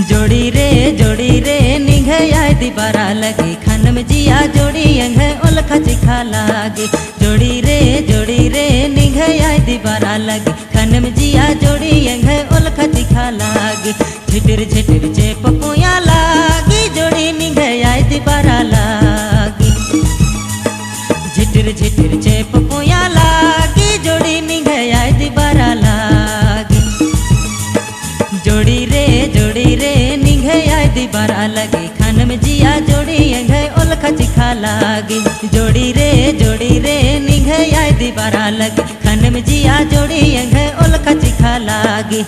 जोड़ी रे निघे आय दिबारा लगे खान में जिया जोड़ी अंग ओलखा चिखा लागे। जोड़ी रे निघे आय दिबारा लगे खान में जिया जोड़ी अंग ओलखा चिखा लागे। झिटिर झिटिर चे पपुया लागी जोड़ी निघे आय दिबारा लागी। झिटिर झिटिर चे पपुया लागी जोड़ी निघे आय दिबारा लागी। जोड़ी रे निघे आय दिबारा लगे खान में जिया जोड़ी अंग ओलखा चिखा लागे। जोड़ी रे निघे आय दिबारा लगे खान में जिया जोड़ी अंग ओलखा चिखा लागे।